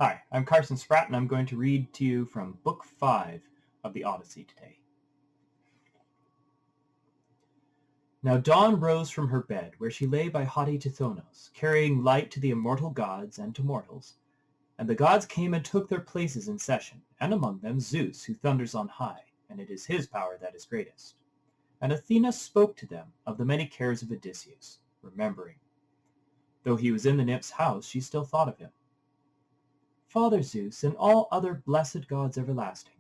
Hi, I'm Carson Spratt, and I'm going to read to you from Book 5 of the Odyssey today. Now Dawn rose from her bed, where she lay by haughty Tithonus, carrying light to the immortal gods and to mortals. And the gods came and took their places in session, and among them Zeus, who thunders on high, and it is his power that is greatest. And Athena spoke to them of the many cares of Odysseus, remembering. Though he was in the nymph's house, she still thought of him. Father Zeus, and all other blessed gods everlasting,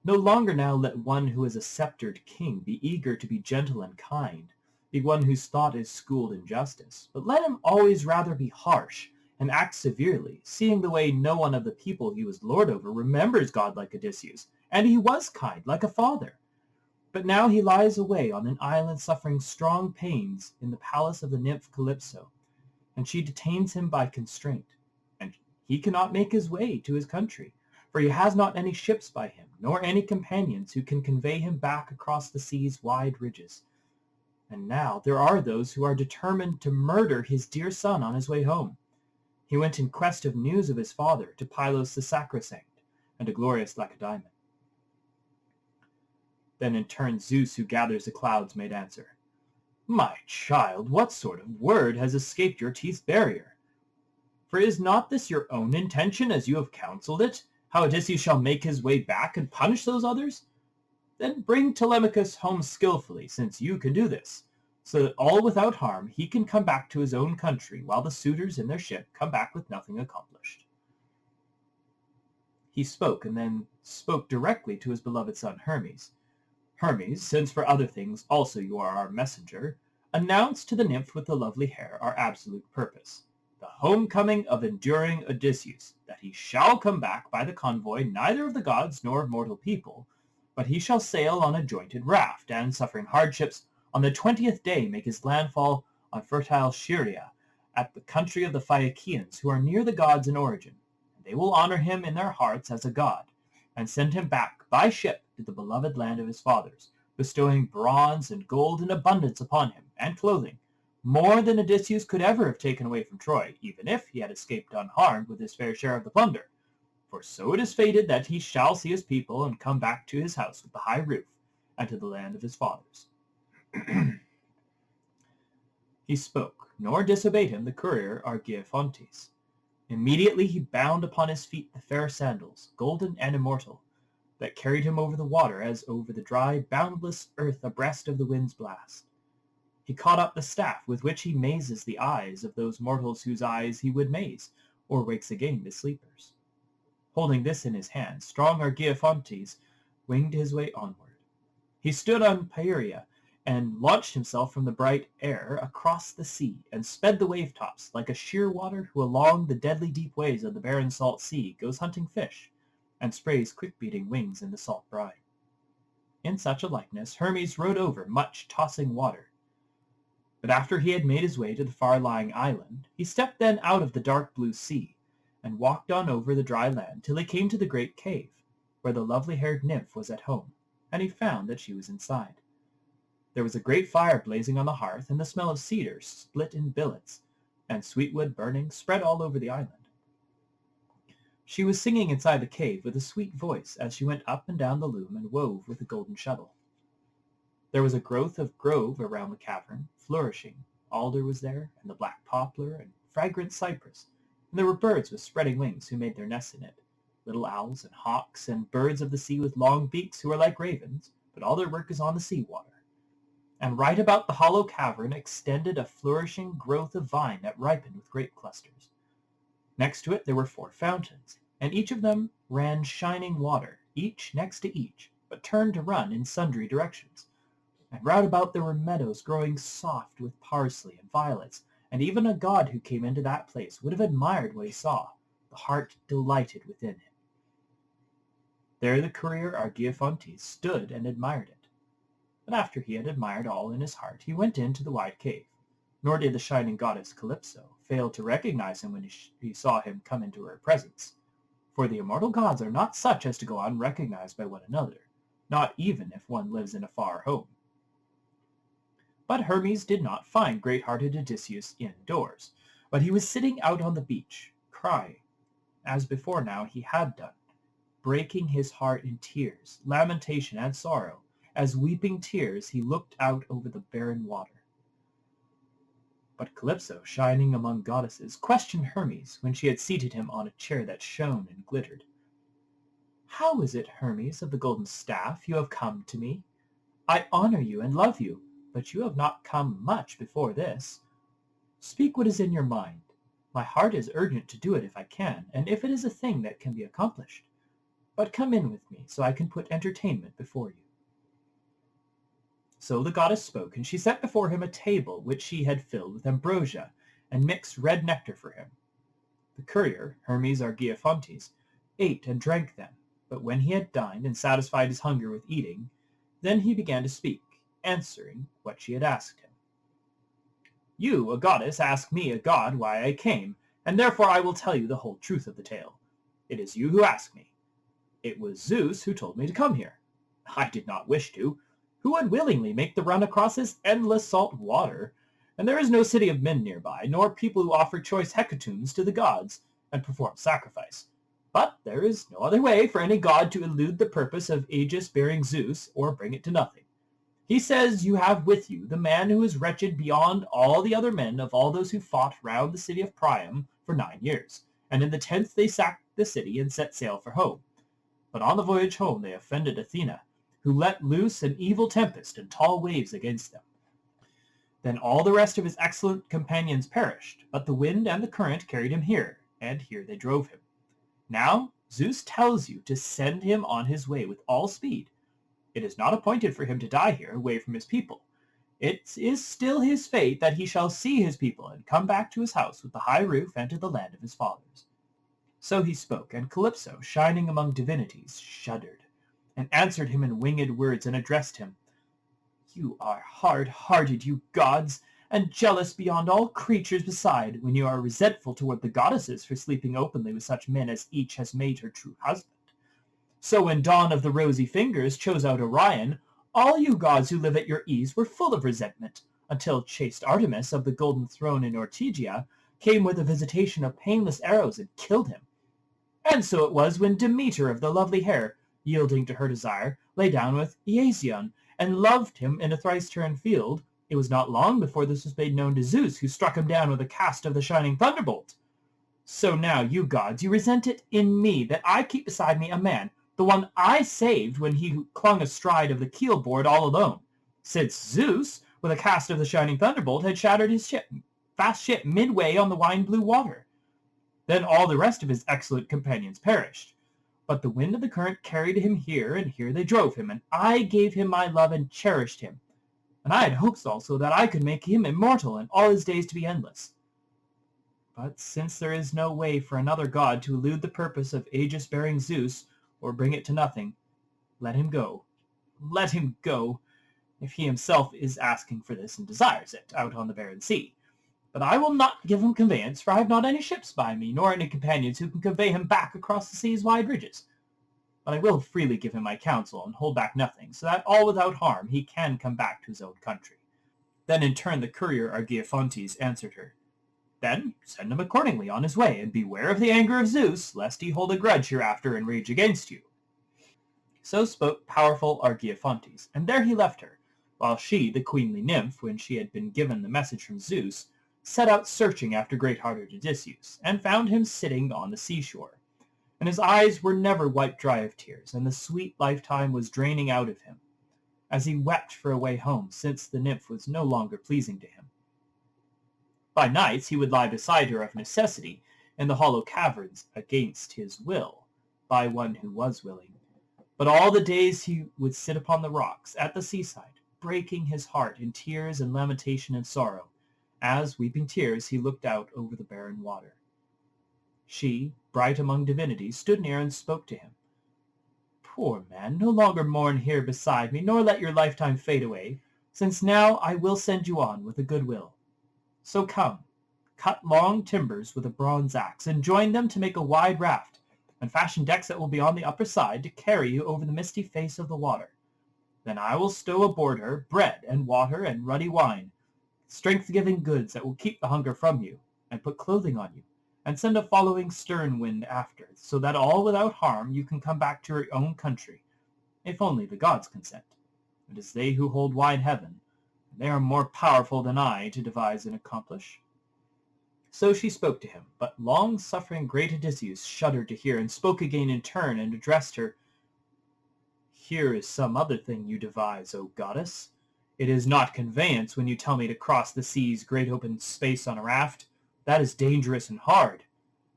no longer now let one who is a sceptred king be eager to be gentle and kind, be one whose thought is schooled in justice, but let him always rather be harsh, and act severely, seeing the way no one of the people he was lord over remembers God like Odysseus, and he was kind, like a father. But now he lies away on an island suffering strong pains in the palace of the nymph Calypso, and she detains him by constraint, and he cannot make his way to his country, for he has not any ships by him, nor any companions who can convey him back across the sea's wide ridges. And now there are those who are determined to murder his dear son on his way home. He went in quest of news of his father to Pylos the Sacrosanct, and to glorious Lacedaemon. Then in turn Zeus, who gathers the clouds, made answer, My child, what sort of word has escaped your teeth's barrier? For is not this your own intention, as you have counselled it, how Odysseus shall make his way back and punish those others? Then bring Telemachus home skillfully, since you can do this, so that all without harm he can come back to his own country, while the suitors in their ship come back with nothing accomplished. He spoke, and then spoke directly to his beloved son Hermes. Hermes, since for other things also you are our messenger, announce to the nymph with the lovely hair our absolute purpose, the homecoming of enduring Odysseus, that he shall come back by the convoy neither of the gods nor of mortal people, but he shall sail on a jointed raft, and, suffering hardships, on the 20th day make his landfall on fertile Scheria, at the country of the Phaeacians, who are near the gods in origin, and they will honor him in their hearts as a god, and send him back by ship to the beloved land of his fathers, bestowing bronze and gold in abundance upon him, and clothing, more than Odysseus could ever have taken away from Troy, even if he had escaped unharmed with his fair share of the plunder. For so it is fated that he shall see his people and come back to his house with the high roof, and to the land of his fathers. He spoke, nor disobeyed him the courier Argiaphontes. Immediately he bound upon his feet the fair sandals, golden and immortal, that carried him over the water as over the dry, boundless earth abreast of the wind's blast. He caught up the staff with which he mazes the eyes of those mortals whose eyes he would maze, or wakes again the sleepers. Holding this in his hand, strong Argiaphontes winged his way onward. He stood on Pieria, and launched himself from the bright air across the sea, and sped the wave-tops, like a sheer-water who along the deadly deep waves of the barren salt sea goes hunting fish, and sprays quick-beating wings in the salt brine. In such a likeness Hermes rode over much tossing water. But after he had made his way to the far-lying island, he stepped then out of the dark blue sea, and walked on over the dry land till he came to the great cave, where the lovely-haired nymph was at home, and he found that she was inside. There was a great fire blazing on the hearth, and the smell of cedar split in billets, and sweetwood burning spread all over the island. She was singing inside the cave with a sweet voice as she went up and down the loom and wove with a golden shuttle. There was a growth of grove around the cavern, flourishing. Alder was there, and the black poplar, and fragrant cypress, and there were birds with spreading wings who made their nests in it, little owls and hawks, and birds of the sea with long beaks who are like ravens, but all their work is on the sea water. And right about the hollow cavern extended a flourishing growth of vine that ripened with grape clusters. Next to it there were 4 fountains, and each of them ran shining water, each next to each, but turned to run in sundry directions. And round about there were meadows growing soft with parsley and violets, and even a god who came into that place would have admired what he saw, the heart delighted within him. There the courier Argiaphontes stood and admired it. But after he had admired all in his heart, he went into the wide cave, nor did the shining goddess Calypso fail to recognize him when he saw him come into her presence. For the immortal gods are not such as to go unrecognized by one another, not even if one lives in a far home. But Hermes did not find great-hearted Odysseus indoors, but he was sitting out on the beach, crying. as before now he had done, breaking his heart in tears, lamentation, and sorrow, as weeping tears he looked out over the barren water. But Calypso, shining among goddesses, questioned Hermes when she had seated him on a chair that shone and glittered. "How is it, Hermes of the golden staff, you have come to me? I honor you and love you, but you have not come much before this. Speak what is in your mind. My heart is urgent to do it if I can, and if it is a thing that can be accomplished. But come in with me, so I can put entertainment before you." So the goddess spoke, and she set before him a table which she had filled with ambrosia, and mixed red nectar for him. The courier, Hermes Argiophontes, ate and drank them, but when he had dined and satisfied his hunger with eating, then he began to speak, answering what she had asked him. "You, a goddess, ask me, a god, why I came, and therefore I will tell you the whole truth of the tale. It is you who ask me. It was Zeus who told me to come here. I did not wish to. Who would willingly make the run across this endless salt water? And there is no city of men nearby, nor people who offer choice hecatombs to the gods, and perform sacrifice. But there is no other way for any god to elude the purpose of aegis-bearing Zeus, or bring it to nothing. He says you have with you the man who is wretched beyond all the other men of all those who fought round the city of Priam for 9 years, and in the 10th they sacked the city and set sail for home. But on the voyage home they offended Athena, who let loose an evil tempest and tall waves against them. Then all the rest of his excellent companions perished, but the wind and the current carried him here, and here they drove him. Now Zeus tells you to send him on his way with all speed. It is not appointed for him to die here, away from his people. It is still his fate that he shall see his people and come back to his house with the high roof and to the land of his fathers." So he spoke, and Calypso, shining among divinities, shuddered, and answered him in winged words, and addressed him. "You are hard-hearted, you gods, and jealous beyond all creatures beside, when you are resentful toward the goddesses for sleeping openly with such men as each has made her true husband. So when Dawn of the Rosy Fingers chose out Orion, all you gods who live at your ease were full of resentment, until chaste Artemis of the golden throne in Ortygia came with a visitation of painless arrows and killed him. And so it was when Demeter of the lovely hair, yielding to her desire, lay down with Iasion, and loved him in a thrice-turned field. It was not long before this was made known to Zeus, who struck him down with a cast of the shining thunderbolt. So now, you gods, you resent it in me that I keep beside me a man, the one I saved when he clung astride of the keel-board all alone, since Zeus, with a cast of the shining thunderbolt, had shattered his fast ship midway on the wine-blue water. Then all the rest of his excellent companions perished. But the wind and the current carried him here, and here they drove him, and I gave him my love and cherished him. And I had hopes also that I could make him immortal, and all his days to be endless. But since there is no way for another god to elude the purpose of aegis-bearing Zeus, or bring it to nothing, let him go. Let him go, if he himself is asking for this and desires it, out on the barren sea. But I will not give him conveyance, for I have not any ships by me, nor any companions who can convey him back across the sea's wide ridges. But I will freely give him my counsel, and hold back nothing, so that all without harm he can come back to his own country." Then in turn the courier Argiophontes answered her. "Then send him accordingly on his way, and beware of the anger of Zeus, lest he hold a grudge hereafter and rage against you." So spoke powerful Argiophontes, and there he left her, while she, the queenly nymph, when she had been given the message from Zeus, set out searching after great-hearted Odysseus, and found him sitting on the seashore. And his eyes were never wiped dry of tears, and the sweet lifetime was draining out of him, as he wept for a way home, since the nymph was no longer pleasing to him. By nights he would lie beside her of necessity, in the hollow caverns, against his will, by one who was willing. But all the days he would sit upon the rocks, at the seaside, breaking his heart in tears and lamentation and sorrow, as, weeping tears, he looked out over the barren water. She, bright among divinities, stood near and spoke to him. "Poor man, no longer mourn here beside me, nor let your lifetime fade away, since now I will send you on with a good will. So come, cut long timbers with a bronze axe, and join them to make a wide raft, and fashion decks that will be on the upper side to carry you over the misty face of the water. Then I will stow aboard her bread and water and ruddy wine, strength-giving goods that will keep the hunger from you, and put clothing on you, and send a following stern wind after, so that all without harm you can come back to your own country, if only the gods consent. It is they who hold wide heaven, and they are more powerful than I to devise and accomplish." So she spoke to him, but long-suffering great Odysseus shuddered to hear, and spoke again in turn, and addressed her. "Here is some other thing you devise, O goddess. It is not conveyance when you tell me to cross the sea's great open space on a raft. That is dangerous and hard.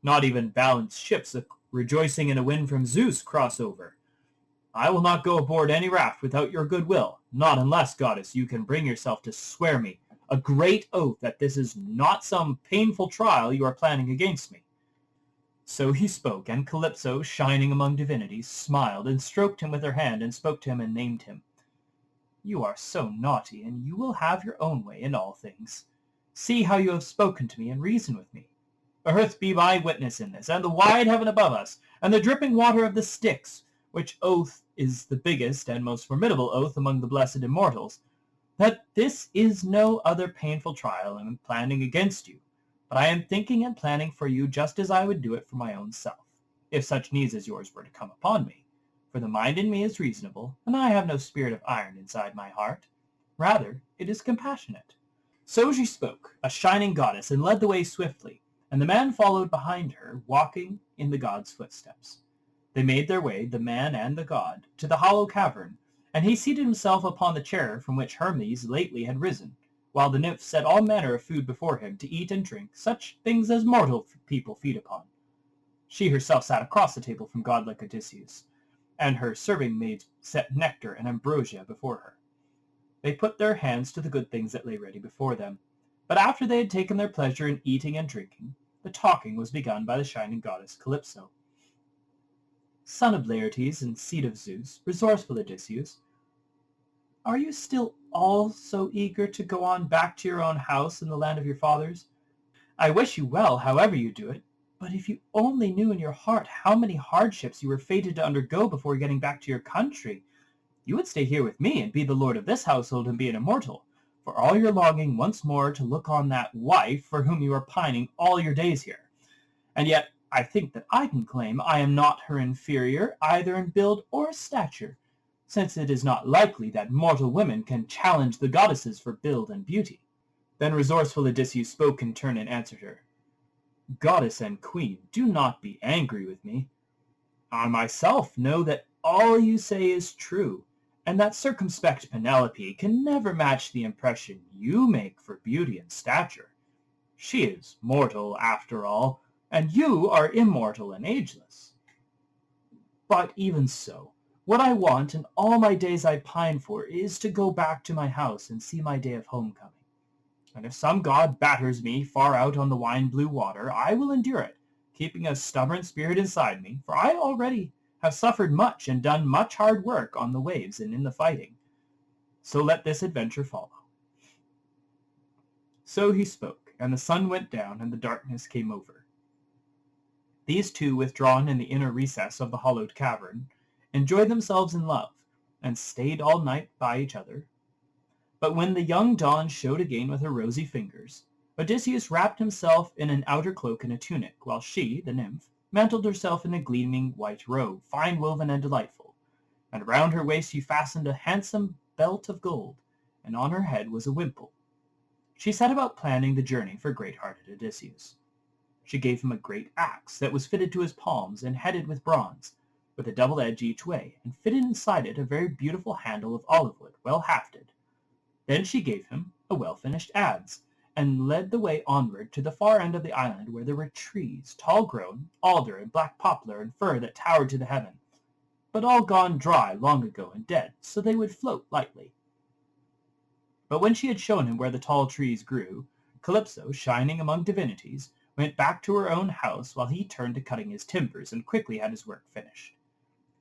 Not even balanced ships, rejoicing in a wind from Zeus, cross over. I will not go aboard any raft without your good will, not unless, goddess, you can bring yourself to swear me a great oath that this is not some painful trial you are planning against me." So he spoke, and Calypso, shining among divinities, smiled, and stroked him with her hand, and spoke to him, and named him. "You are so naughty, and you will have your own way in all things. See how you have spoken to me, and reason with me. Earth be my witness in this, and the wide heaven above us, and the dripping water of the Styx, which oath is the biggest and most formidable oath among the blessed immortals, that this is no other painful trial I am planning against you, but I am thinking and planning for you just as I would do it for my own self, if such needs as yours were to come upon me. For the mind in me is reasonable, and I have no spirit of iron inside my heart. Rather, it is compassionate." So she spoke, a shining goddess, and led the way swiftly, and the man followed behind her, walking in the god's footsteps. They made their way, the man and the god, to the hollow cavern, and he seated himself upon the chair from which Hermes lately had risen, while the nymph set all manner of food before him to eat and drink, such things as mortal people feed upon. She herself sat across the table from godlike Odysseus, and her serving maids set nectar and ambrosia before her. They put their hands to the good things that lay ready before them, but after they had taken their pleasure in eating and drinking, the talking was begun by the shining goddess Calypso. "Son of Laertes and seed of Zeus, resourceful Odysseus, are you still all so eager to go on back to your own house in the land of your fathers? I wish you well, however you do it, but if you only knew in your heart how many hardships you were fated to undergo before getting back to your country, you would stay here with me and be the lord of this household and be an immortal, for all your longing once more to look on that wife for whom you are pining all your days here. And yet I think that I can claim I am not her inferior either in build or stature, since it is not likely that mortal women can challenge the goddesses for build and beauty." Then resourceful Odysseus spoke in turn and answered her. "Goddess and queen, do not be angry with me. I myself know that all you say is true, and that circumspect Penelope can never match the impression you make for beauty and stature. She is mortal, after all, and you are immortal and ageless. But even so, what I want and all my days I pine for is to go back to my house and see my day of homecoming. And if some god batters me far out on the wine-blue water, I will endure it, keeping a stubborn spirit inside me, for I already have suffered much and done much hard work on the waves and in the fighting. So let this adventure follow." So he spoke, and the sun went down, and the darkness came over. These two, withdrawn in the inner recess of the hollowed cavern, enjoyed themselves in love, and stayed all night by each other. But when the young dawn showed again with her rosy fingers, Odysseus wrapped himself in an outer cloak and a tunic, while she, the nymph, mantled herself in a gleaming white robe, fine woven and delightful, and round her waist she fastened a handsome belt of gold, and on her head was a wimple. She set about planning the journey for great-hearted Odysseus. She gave him a great axe that was fitted to his palms and headed with bronze, with a double edge each way, and fitted inside it a very beautiful handle of olive wood, well hafted. Then she gave him a well-finished adze, and led the way onward to the far end of the island, where there were trees, tall-grown, alder and black poplar and fir that towered to the heaven, but all gone dry long ago and dead, so they would float lightly. But when she had shown him where the tall trees grew, Calypso, shining among divinities, went back to her own house while he turned to cutting his timbers and quickly had his work finished.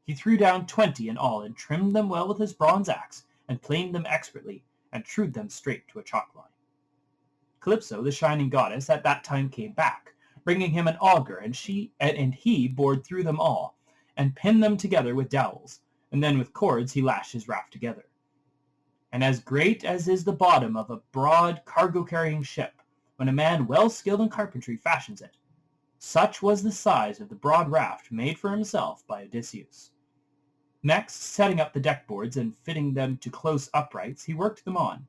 He threw down 20 in all and trimmed them well with his bronze axe and planed them expertly and trued them straight to a chalk line. Calypso, the shining goddess, at that time came back, bringing him an auger, and he bored through them all, and pinned them together with dowels, and then with cords he lashed his raft together. And as great as is the bottom of a broad cargo-carrying ship, when a man well skilled in carpentry fashions it, Such was the size of the broad raft made for himself by Odysseus. Next, setting up the deck boards and fitting them to close uprights, he worked them on,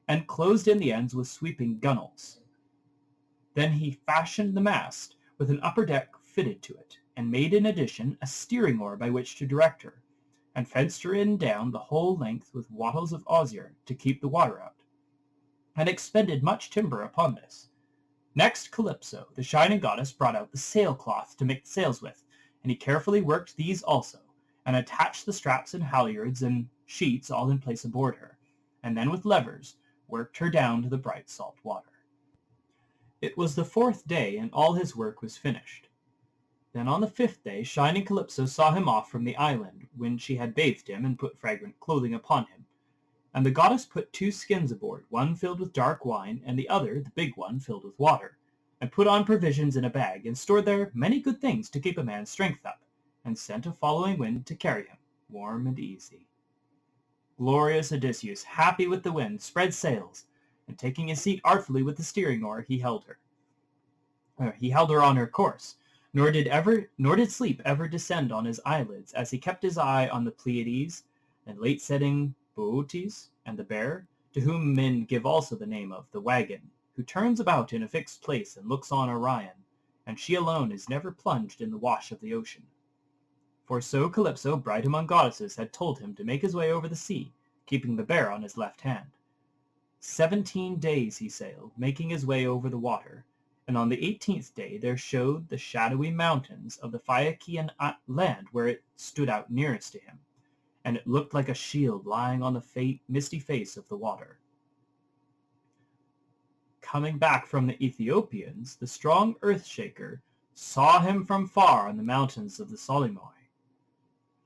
and closed in the ends with sweeping gunwales. Then he fashioned the mast with an upper deck fitted to it, and made in addition a steering oar by which to direct her, and fenced her in down the whole length with wattles of osier to keep the water out, and expended much timber upon this. Next Calypso, the shining goddess, brought out the sailcloth to make the sails with, and he carefully worked these also, and attached the straps and halyards and sheets all in place aboard her, and then with levers worked her down to the bright salt water. It was the 4th day, and all his work was finished. Then on the 5th day shining Calypso saw him off from the island, when she had bathed him and put fragrant clothing upon him. And the goddess put 2 skins aboard, one filled with dark wine, and the other, the big one, filled with water, and put on provisions in a bag, and stored there many good things to keep a man's strength up, and sent a following wind to carry him, warm and easy. Glorious Odysseus, happy with the wind, spread sails, and taking his seat artfully with the steering oar, he held her. He held her on her course, nor did sleep ever descend on his eyelids, as he kept his eye on the Pleiades, and late-setting Bootes, and the Bear, to whom men give also the name of the Wagon, who turns about in a fixed place and looks on Orion, and she alone is never plunged in the wash of the ocean. For so Calypso, bright among goddesses, had told him to make his way over the sea, keeping the Bear on his left hand. 17 days he sailed, making his way over the water, and on the 18th day there showed the shadowy mountains of the Phaeacian land where it stood out nearest to him, and it looked like a shield lying on the misty face of the water. Coming back from the Ethiopians, the strong earth-shaker saw him from far on the mountains of the Solimoi.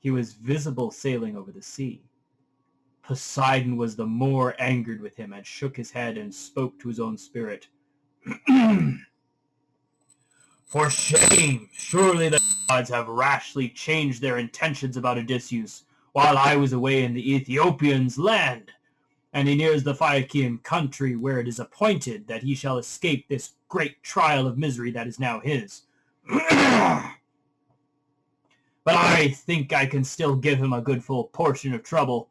He was visible sailing over the sea. Poseidon was the more angered with him, and shook his head and spoke to his own spirit. For shame! Surely the gods have rashly changed their intentions about Odysseus, while I was away in the Ethiopians' land, and he nears the Phaeacian country, where it is appointed that he shall escape this great trial of misery that is now his. But I think I can still give him a good full portion of trouble.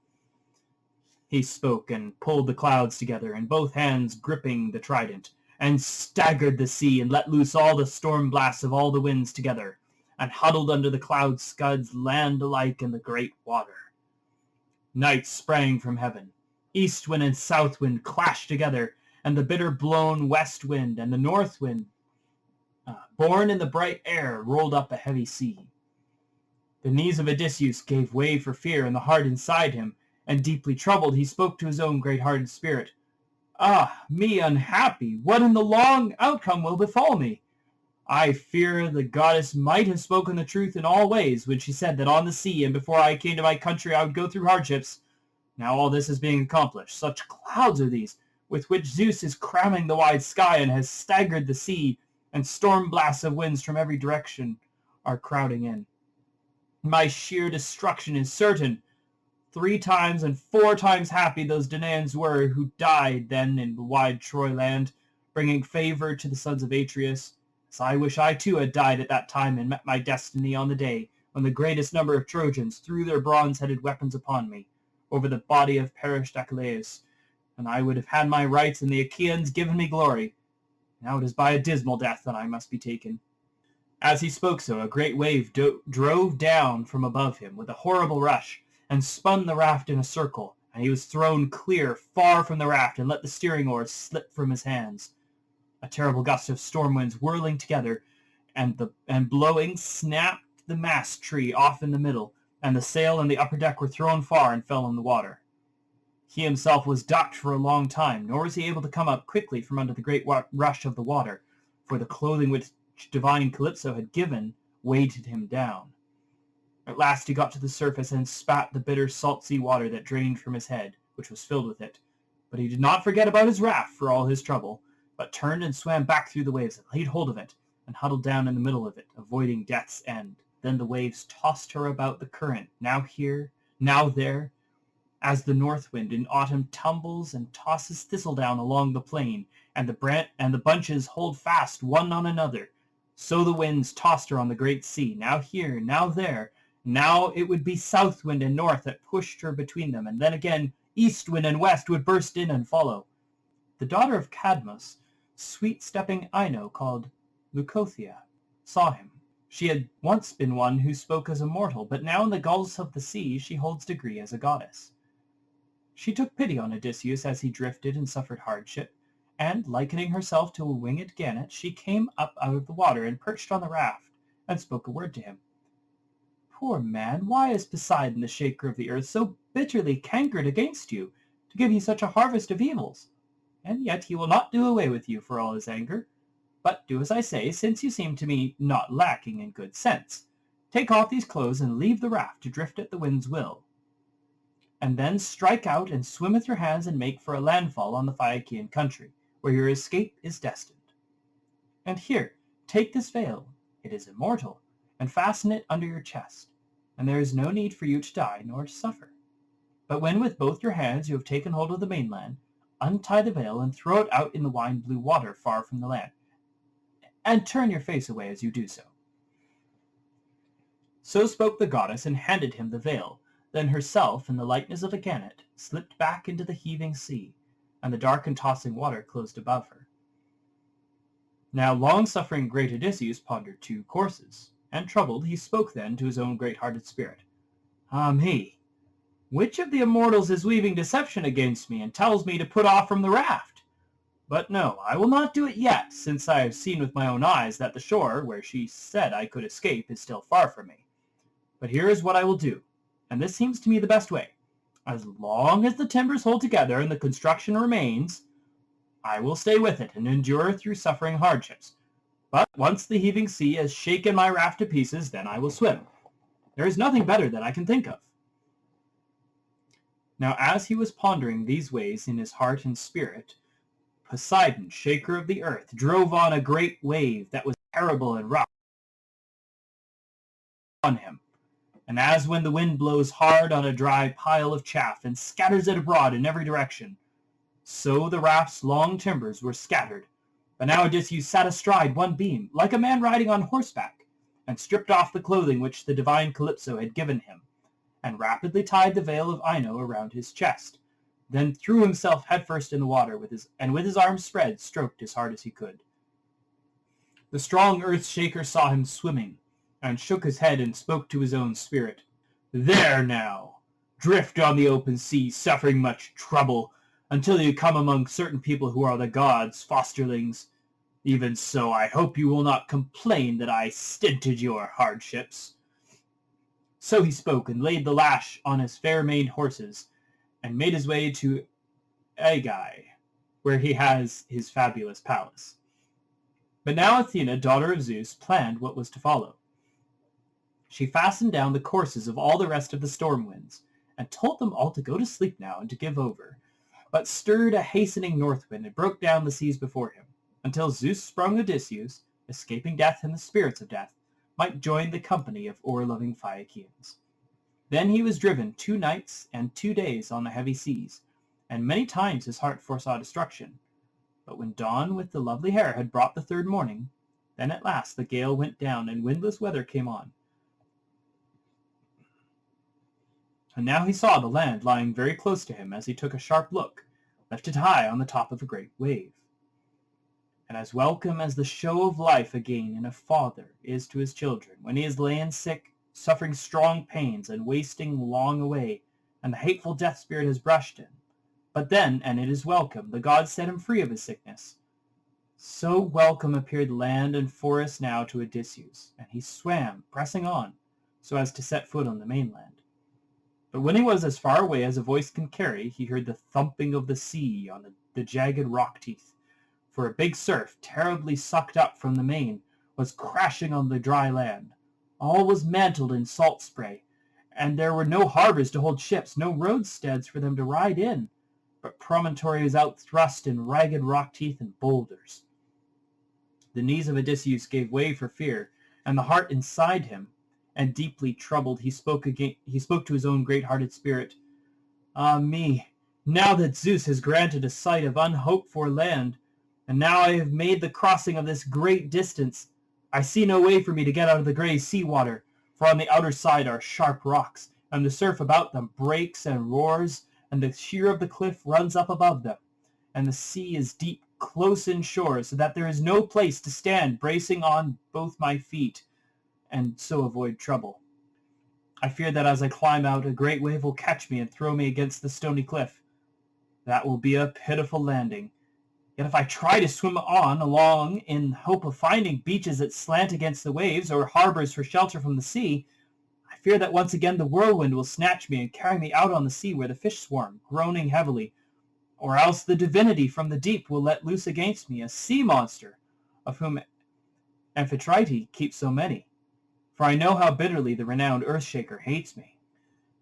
He spoke and pulled the clouds together, in both hands gripping the trident, and staggered the sea, and let loose all the storm blasts of all the winds together, and huddled under the cloud scuds land alike in the great water. Night sprang from heaven. East wind and south wind clashed together, and the bitter blown west wind and the north wind, borne in the bright air, rolled up a heavy sea. The knees of Odysseus gave way for fear in the heart inside him, and deeply troubled he spoke to his own great-hearted spirit. Ah, me unhappy! What in the long outcome will befall me? I fear the goddess might have spoken the truth in all ways when she said that on the sea and before I came to my country I would go through hardships. Now all this is being accomplished. Such clouds are these, with which Zeus is cramming the wide sky and has staggered the sea, and storm blasts of winds from every direction are crowding in. My sheer destruction is certain. 3 times and 4 times happy those Danaans were who died then in the wide Troy land, bringing favor to the sons of Atreus. As I wish I too had died at that time and met my destiny on the day when the greatest number of Trojans threw their bronze-headed weapons upon me, over the body of perished Achilles, and I would have had my rights and the Achaeans given me glory. Now it is by a dismal death that I must be taken. As he spoke so, a great wave drove down from above him with a horrible rush, and spun the raft in a circle, and he was thrown clear far from the raft, and let the steering oars slip from his hands. A terrible gust of storm winds whirling together and blowing snapped the mast tree off in the middle, and the sail and the upper deck were thrown far and fell in the water. He himself was ducked for a long time, nor was he able to come up quickly from under the great rush of the water, for the clothing which divine Calypso had given weighted him down. At last he got to the surface and spat the bitter salt sea water that drained from his head, which was filled with it. But he did not forget about his raft for all his trouble, but turned and swam back through the waves and laid hold of it, and huddled down in the middle of it, avoiding death's end. Then the waves tossed her about the current, now here, now there, as the north wind in autumn tumbles and tosses thistledown along the plain, and the bunches hold fast one on another, So the winds tossed her on the great sea, now here, now there. Now it would be south wind and north that pushed her between them, and then again east wind and west would burst in and follow. The daughter of Cadmus, sweet-stepping Ino, called Leucothea, saw him. She had once been one who spoke as a mortal, but now in the gulfs of the sea she holds degree as a goddess. She took pity on Odysseus as he drifted and suffered hardship, and, likening herself to a winged gannet, she came up out of the water and perched on the raft, and spoke a word to him. Poor man, why is Poseidon, the shaker of the earth, so bitterly cankered against you, to give you such a harvest of evils? And yet he will not do away with you for all his anger. But do as I say, since you seem to me not lacking in good sense. Take off these clothes and leave the raft to drift at the wind's will. And then strike out and swim with your hands and make for a landfall on the Phaeacian country, where your escape is destined. And here, take this veil, it is immortal, and fasten it under your chest, and there is no need for you to die nor to suffer. But when with both your hands you have taken hold of the mainland, untie the veil and throw it out in the wine-blue water far from the land, and turn your face away as you do so. So spoke the goddess and handed him the veil. Then herself, in the lightness of a gannet, slipped back into the heaving sea, and the dark and tossing water closed above her. Now long-suffering great Odysseus pondered two courses, and troubled he spoke then to his own great-hearted spirit. Ah me! Which of the immortals is weaving deception against me, and tells me to put off from the raft? But no, I will not do it yet, since I have seen with my own eyes that the shore, where she said I could escape, is still far from me. But here is what I will do, and this seems to me the best way. As long as the timbers hold together and the construction remains, I will stay with it and endure through suffering hardships. But once the heaving sea has shaken my raft to pieces, then I will swim. There is nothing better that I can think of. Now as he was pondering these ways in his heart and spirit, Poseidon, shaker of the earth, drove on a great wave that was terrible and rough on him. And as when the wind blows hard on a dry pile of chaff and scatters it abroad in every direction, so the raft's long timbers were scattered. But now Odysseus sat astride one beam, like a man riding on horseback, and stripped off the clothing which the divine Calypso had given him, and rapidly tied the veil of Ino around his chest, then threw himself headfirst in the water, with his arms spread, stroked as hard as he could. The strong earth-shaker saw him swimming, and shook his head and spoke to his own spirit. There now! Drift on the open sea, suffering much trouble, until you come among certain people who are the gods' fosterlings. Even so, I hope you will not complain that I stinted your hardships. So he spoke, and laid the lash on his fair-maned horses, and made his way to Aigai, where he has his fabulous palace. But now Athena, daughter of Zeus, planned what was to follow. She fastened down the courses of all the rest of the storm winds, and told them all to go to sleep now and to give over, but stirred a hastening north wind and broke down the seas before him, until Zeus sprung Odysseus, escaping death and the spirits of death, might join the company of oar-loving Phaeacians. Then he was driven 2 nights and 2 days on the heavy seas, and many times his heart foresaw destruction. But when dawn with the lovely hair had brought the 3rd morning, then at last the gale went down and windless weather came on. And now he saw the land lying very close to him as he took a sharp look, lifted high on the top of a great wave. And as welcome as the show of life again in a father is to his children, when he is lain sick, suffering strong pains, and wasting long away, and the hateful death spirit has brushed him. But then, and it is welcome, the gods set him free of his sickness. So welcome appeared land and forest now to Odysseus, and he swam, pressing on, so as to set foot on the mainland. But when he was as far away as a voice can carry, he heard the thumping of the sea on the jagged rock teeth, for a big surf, terribly sucked up from the main, was crashing on the dry land. All was mantled in salt spray, and there were no harbors to hold ships, no roadsteads for them to ride in, but promontories outthrust in ragged rock teeth and boulders. The knees of Odysseus gave way for fear, and the heart inside him, and deeply troubled, he spoke to his own great-hearted spirit. Ah me! Now that Zeus has granted a sight of unhoped-for land, and now I have made the crossing of this great distance, I see no way for me to get out of the grey sea water, for on the outer side are sharp rocks, and the surf about them breaks and roars, and the sheer of the cliff runs up above them, and the sea is deep close inshore, so that there is no place to stand bracing on both my feet, and so avoid trouble. I fear that as I climb out, a great wave will catch me and throw me against the stony cliff. That will be a pitiful landing. Yet if I try to swim on along in hope of finding beaches that slant against the waves, or harbors for shelter from the sea, I fear that once again the whirlwind will snatch me and carry me out on the sea where the fish swarm, groaning heavily, or else the divinity from the deep will let loose against me a sea monster, of whom Amphitrite keeps so many. For I know how bitterly the renowned Earthshaker hates me.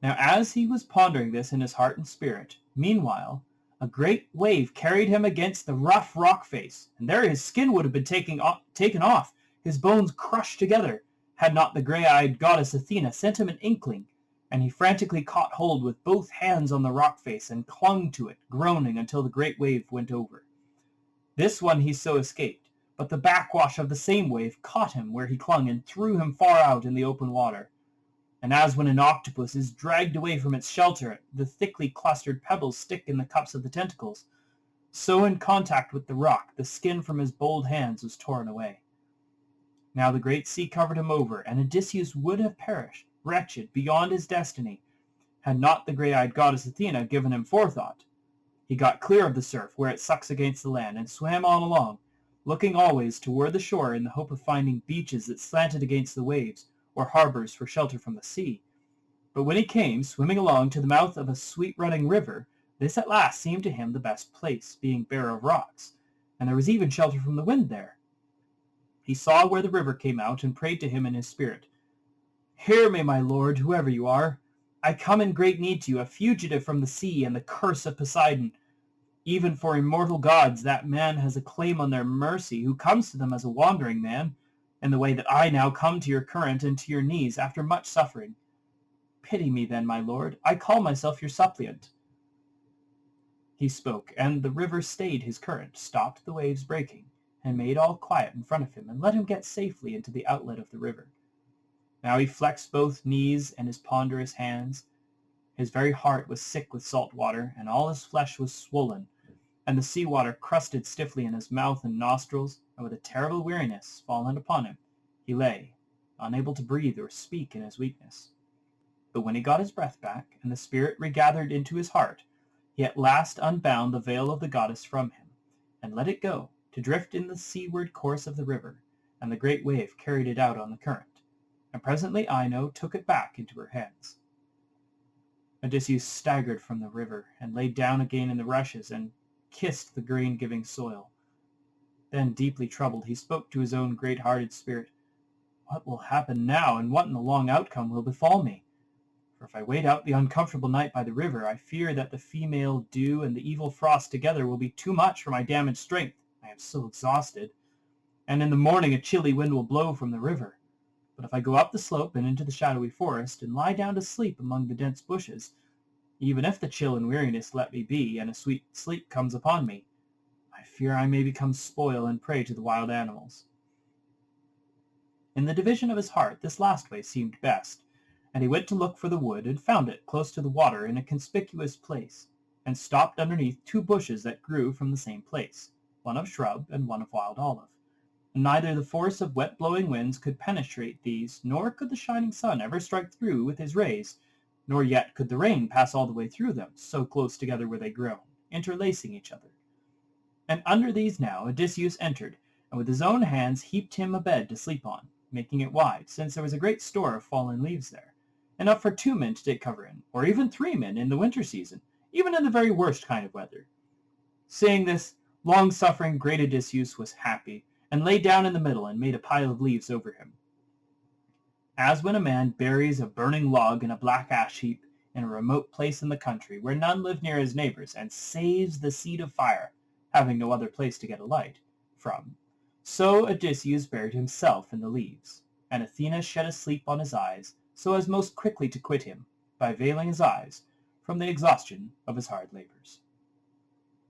Now as he was pondering this in his heart and spirit, meanwhile a great wave carried him against the rough rock face, and there his skin would have been taken off, his bones crushed together, had not the grey-eyed goddess Athena sent him an inkling, and he frantically caught hold with both hands on the rock face and clung to it, groaning until the great wave went over. This one he so escaped, but the backwash of the same wave caught him where he clung and threw him far out in the open water. And as when an octopus is dragged away from its shelter, the thickly clustered pebbles stick in the cups of the tentacles, so in contact with the rock, the skin from his bold hands was torn away. Now the great sea covered him over, and Odysseus would have perished, wretched, beyond his destiny, had not the grey-eyed goddess Athena given him forethought. He got clear of the surf, where it sucks against the land, and swam on along, looking always toward the shore in the hope of finding beaches that slanted against the waves, or harbors for shelter from the sea. But when he came, swimming along to the mouth of a sweet-running river, this at last seemed to him the best place, being bare of rocks, and there was even shelter from the wind there. He saw where the river came out, and prayed to him in his spirit. "Hear me, my lord, whoever you are. I come in great need to you, a fugitive from the sea and the curse of Poseidon. Even for immortal gods, that man has a claim on their mercy who comes to them as a wandering man, in the way that I now come to your current and to your knees after much suffering. Pity me then, my lord. I call myself your suppliant." He spoke, and the river stayed his current, stopped the waves breaking, and made all quiet in front of him, and let him get safely into the outlet of the river. Now he flexed both knees and his ponderous hands. His very heart was sick with salt water, and all his flesh was swollen, and the sea water crusted stiffly in his mouth and nostrils, and with a terrible weariness fallen upon him, he lay, unable to breathe or speak in his weakness. But when he got his breath back, and the spirit regathered into his heart, he at last unbound the veil of the goddess from him, and let it go, to drift in the seaward course of the river, and the great wave carried it out on the current, and presently Ino took it back into her hands. Odysseus staggered from the river, and lay down again in the rushes, and kissed the grain-giving soil. Then, deeply troubled, he spoke to his own great-hearted spirit. What will happen now, and what in the long outcome will befall me? For if I wait out the uncomfortable night by the river, I fear that the female dew and the evil frost together will be too much for my damaged strength. I am so exhausted. And in the morning a chilly wind will blow from the river. But if I go up the slope and into the shadowy forest, and lie down to sleep among the dense bushes, even if the chill and weariness let me be, and a sweet sleep comes upon me, I fear I may become spoil and prey to the wild animals. In the division of his heart, this last way seemed best, and he went to look for the wood, and found it close to the water in a conspicuous place, and stopped underneath two bushes that grew from the same place, one of shrub and one of wild olive. And neither the force of wet-blowing winds could penetrate these, nor could the shining sun ever strike through with his rays, nor yet could the rain pass all the way through them, so close together were they grown, interlacing each other. And under these now Odysseus entered, and with his own hands heaped him a bed to sleep on, making it wide, since there was a great store of fallen leaves there, enough for 2 men to take cover in, or even 3 men in the winter season, even in the very worst kind of weather. Seeing this, long-suffering great Odysseus was happy, and lay down in the middle and made a pile of leaves over him. As when a man buries a burning log in a black ash heap in a remote place in the country where none live near his neighbors, and saves the seed of fire, having no other place to get a light from, so Odysseus buried himself in the leaves, and Athena shed a sleep on his eyes, so as most quickly to quit him, by veiling his eyes, from the exhaustion of his hard labors.